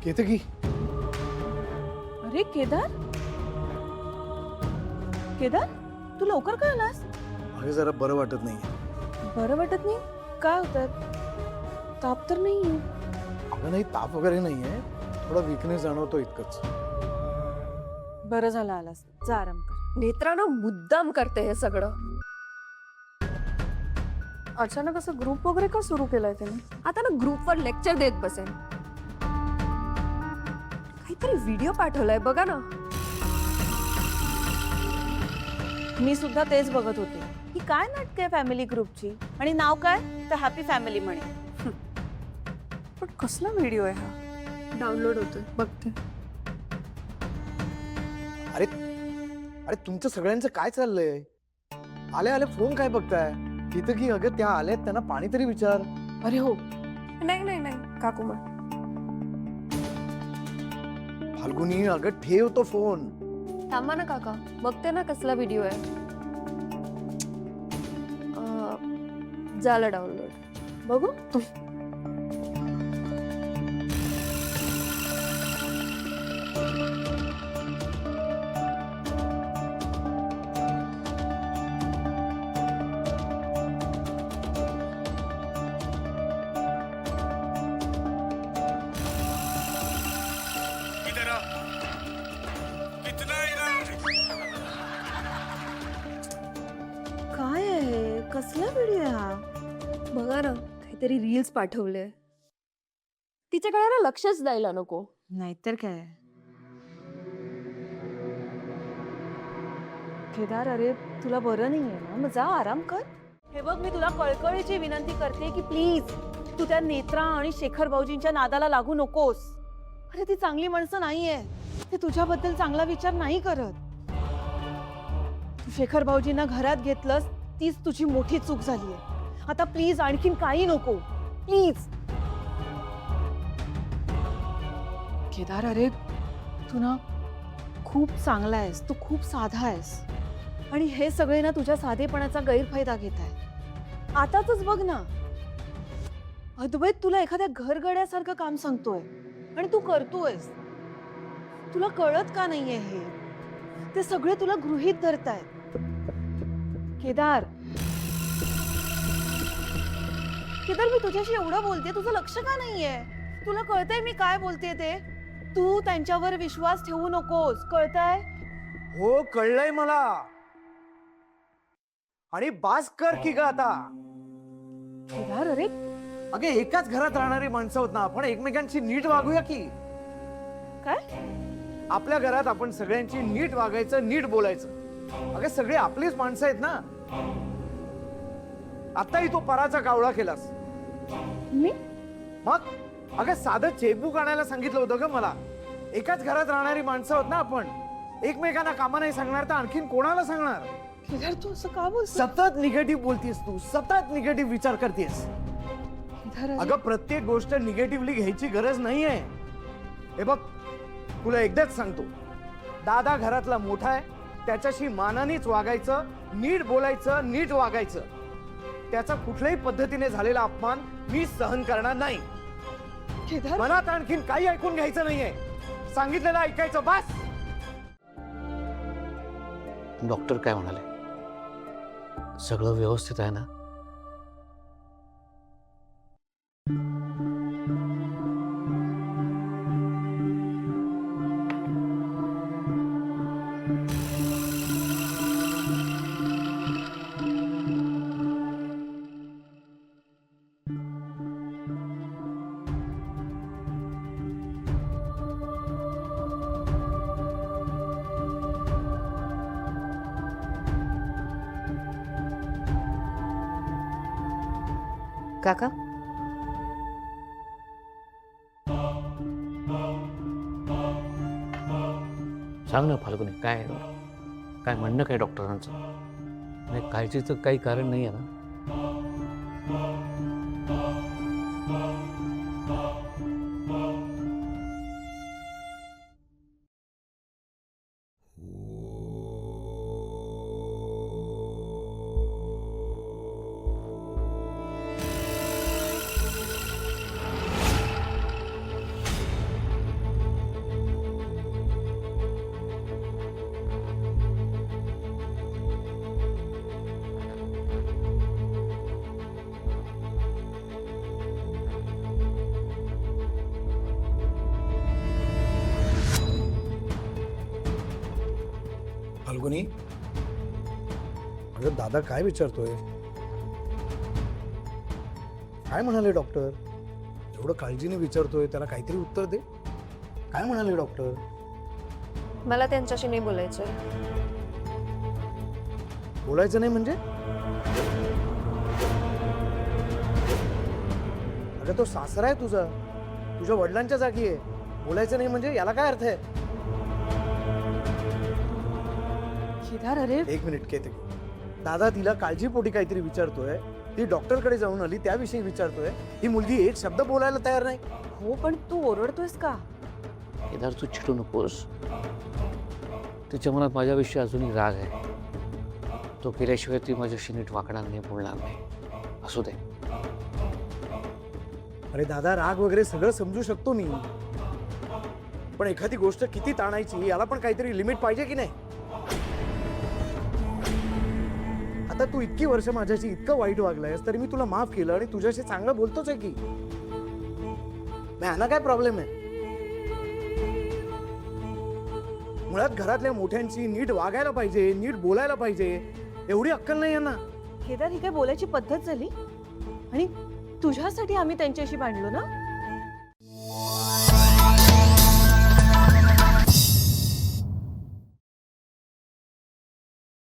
केतकी, अरे केदार, केदार तू लवकर का आलास? अगं जरा बरं वाटत नाहीये. बरं वाटत नाही? काय होतं? ताप तर नाही? अगं नाही, ताप वगैरे नाहीये, थोडा वीकनेस जाणवतो इतकंच. बरं झालं आलास, जा आराम कर. नेत्रानं मुद्दाम करते हे सगळं. अचानक असं ग्रुप वगैरे का सुरू केलाय त्याने? आता ना ग्रुपवर लेक्चर देत बसेल. काहीतरी व्हिडिओ पाठवलाय बघा ना. मी सुद्धा तेच बघत होते. ही काय नाटक आहे फॅमिली ग्रुपची आणि नाव काय? तर हॅपी फॅमिली म्हणे. पण कसला व्हिडिओ आहे हा? डाउनलोड होतोय बघते. अरे अरे तुमचं सगळ्यांचं काय चाललंय? आले आले फोन काय बघताय? केतकी, अगं त्या आल्यात, त्यांना पाणी तरी विचार. अरे हो, नाही नाही नाही काकू फाल्गुनी, अगं ठेव तो फोन. थांबा ना काका, बघते ना कसला व्हिडिओ आहे. झालं डाउनलोड. बघू. काय आहे? कसला व्हिडिओ आहे हा? बघा ना, काहीतरी रील्स पाठवले. तिच्याकडे ना लक्षच द्यायला नको. नाहीतर काय. केदार, अरे तुला बरं नाहीये ना? मग जा आराम कर. हे बघ, मी तुला कळकळीची विनंती करते की प्लीज तू त्या नेत्रा आणि शेखर भाऊजींच्या नादाला लागू नकोस. अरे ती चांगली माणसं नाहीये. ते तुझ्याबद्दल चांगला विचार नाही करत. तू शेखर भाऊजींना घरात घेतलंस, तीच तुझी मोठी चूक झालीये. आता प्लीज आणखीन काही नको, प्लीज. केदार, अरे तू ना खूप चांगला आहेस, तू खूप साधा आहेस आणि हे सगळे ना तुझ्या साधेपणाचा गैरफायदा घेत आहे. आताच बघ ना, अद्वैत तुला एखाद्या घरगड्यासारखं काम सांगतोय आणि तू करतोयस. तुला कळत का नाहीये हे? ते सगळे तुला गृहीत धरतायत. केदार, केदार, मी तुझ्याशी एवढं बोलते, तुझं लक्ष का नाहीये? तुला कळतंय मी काय बोलते ते? तू त्यांच्यावर विश्वास ठेवू नकोस, कळतंय? हो, कळलंय मला. आणि बास कर की ग आता. केदार, अरे अगे एकाच घरात राहणारी माणसं होत ना आपण, एकमेकांशी नीट वागूया की. काय? आपल्या घरात आपण सगळ्यांची नीट वागायचं, नीट बोलायचं. अगे सगळे आपलीच माणसं आहेत ना. आताही तो पराचा कावळा केलास. मी? मग अगं साधं चेकबुक आणायला सांगितलं होतं ग मला. एकाच घरात राहणारी माणसं होत ना आपण. एकमेकांना कामा नाही सांगणार तर आणखीन कोणाला सांगणार? केदार, तू असं का बोलतोस? सतत निगेटिव्ह बोलतीस तू, सतत निगेटिव्ह विचार करतेस. केदार, अरे अगं प्रत्येक गोष्ट निगेटिव्हली घ्यायची गरज नाहीये. हे बघ, तुला एकदाच सांगतो, दादा घरातला मोठा आहे, त्याच्याशी मानानेच वागायचं, नीट बोलायचं, नीट वागायचं. त्याचा कुठल्याही पद्धतीने झालेला अपमान मी सहन करणार नाही. केदार, मनात आणखीन काही ऐकून घ्यायचं नाहीये. सांगितलेलं ऐकायचं बस. डॉक्टर काय म्हणाले? सगळं व्यवस्थित आहे ना? काका, सांग ना फाल्गुनी, काय काय म्हणणं काय डॉक्टरांचं? नाही, काळजीचं काही कारण नाही आहे ना? फाल्गुनी, अगं दादा काय विचारतोय? काय म्हणाले डॉक्टर? एवढं काळजीने विचारतोय, त्याला काहीतरी उत्तर दे. काय म्हणाले डॉक्टर? मला त्यांच्याशी नाही बोलायचंय. बोलायचं नाही म्हणजे? अगं तो सासरा आहे तुझा, तुझ्या वडिलांच्या जागी आहे. बोलायचं नाही म्हणजे याला काय अर्थ आहे? केदार अरे एक मिनिट केते, दादा तिला काळजीपोटी काहीतरी विचारतोय, ती डॉक्टरकडे जाऊन आली त्याविषयी विचारतोय. ही मुलगी एक शब्द बोलायला तयार नाही. हो पण तू ओरडतोयस का? केदार तू चिडू नकोस. तिच्या मनात माझ्याविषयी अजूनही राग आहे. तो केल्याशिवाय ती माझ्याशी नीट वागणार नाही, बोलणार नाही. असू दे. अरे दादा, राग वगैरे सगळं समजू शकतो मी, पण एखादी गोष्ट किती ताणायची याला पण काहीतरी लिमिट पाहिजे की नाही? आता तू इतकी वर्ष माझ्याशी इतकं वाईट वागलायस तरी मी तुला माफ केलं आणि तुझ्याशी चांगलं बोलतोच आहे की. ह्याला काय प्रॉब्लेम आहे? मुळात घरातल्या मोठ्यांची नीट वागायला पाहिजे, नीट बोलायला पाहिजे, एवढी अक्कल नाही यांना. केदार ही काय बोलायची पद्धत झाली? आणि तुझ्यासाठी आम्ही त्यांच्याशी भांडलो ना?